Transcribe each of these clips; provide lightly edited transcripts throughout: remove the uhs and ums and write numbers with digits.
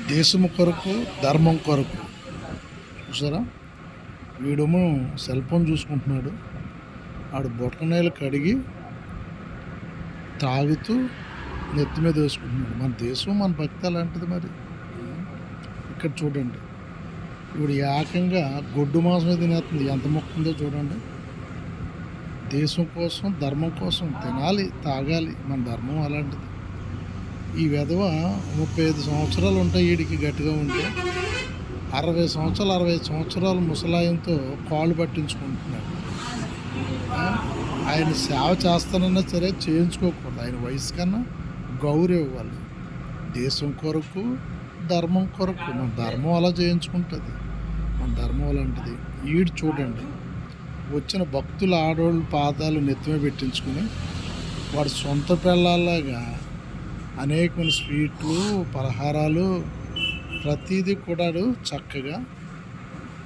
దేశము కొరకు ధర్మం కొరకు చూసారా, వీడేమో సెల్ ఫోన్ చూసుకుంటున్నాడు, ఆడు బొటనవేలు కడిగి తాగుతూ నెత్తి మీద వేసుకుంటున్నాడు. మన దేశం మన భక్తి అలాంటిది. మరి ఇక్కడ చూడండి, ఇప్పుడు ఏకంగా గొడ్డు మాంసమే తినేస్తుంది. ఎంత మొక్కుందో చూడండి. దేశం కోసం ధర్మం కోసం తినాలి, తాగాలి. మన ధర్మం అలాంటిది. ఈ విధవ 35 సంవత్సరాలు ఉంటాయి వీడికి గట్టిగా ఉంటే, 60 సంవత్సరాలు 65 సంవత్సరాలు ముసలాయంతో కాళ్ళు పట్టించుకుంటున్నాడు. ఆయన సేవ చేస్తానన్నా సరే చేయించుకోకూడదు. ఆయన వయసు కన్నా గౌరవం ఇవ్వాలి. దేశం కొరకు ధర్మం కొరకు మన ధర్మం అలా చేయించుకుంటుంది. మన ధర్మం అలాంటిది. ఈడు చూడండి, వచ్చిన భక్తుల ఆడవాళ్ళ పాదాలు నెత్తిమే పెట్టించుకుని వాడు సొంత పిల్లలాగా అనేకమైన స్వీట్లు పలహారాలు ప్రతిదీ కూడా చక్కగా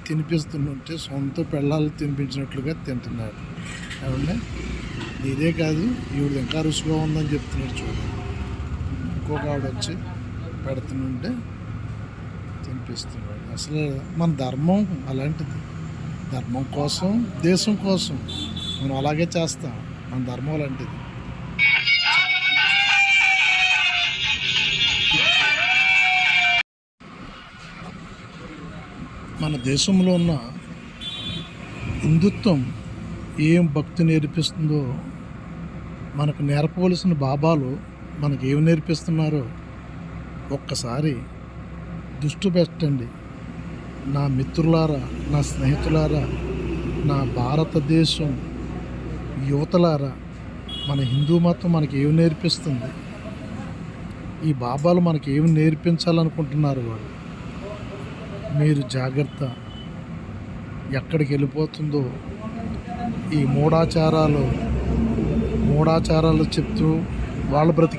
తినిపిస్తుంటే సొంత పిల్లలు తినిపించినట్లుగా తింటున్నాడు. ఏమంటే ఇదే కాదు, ఈవిడ ఇంకా రుచిగా ఉందని చెప్తున్నాడు. చూడండి, ఇంకొక ఆవిడ వచ్చి పెడుతుంటే తినిపిస్తున్నాడు. అసలు మన ధర్మం అలాంటిది. ధర్మం కోసం దేశం కోసం మనం అలాగే చేస్తాం. మన ధర్మం అలాంటిది. మన దేశంలో ఉన్న హిందుత్వం ఏం భక్తి నేర్పిస్తుందో, మనకు నేర్పవలసిన బాబాలు మనకు ఏమి నేర్పిస్తున్నారో ఒక్కసారి దృష్టి పెట్టండి. నా మిత్రులారా, నా స్నేహితులారా, నా భారతదేశం యువతలారా, మన హిందూ మతం మనకి ఏమి నేర్పిస్తుంది? ఈ బాబాలు మనకి ఏమి నేర్పించాలనుకుంటున్నారు? వాళ్ళు మీరు జాగ్రత్త. ఎక్కడికి వెళ్ళిపోతుందో ఈ మూఢాచారాలు చెప్తూ వాళ్ళ బ్రతికి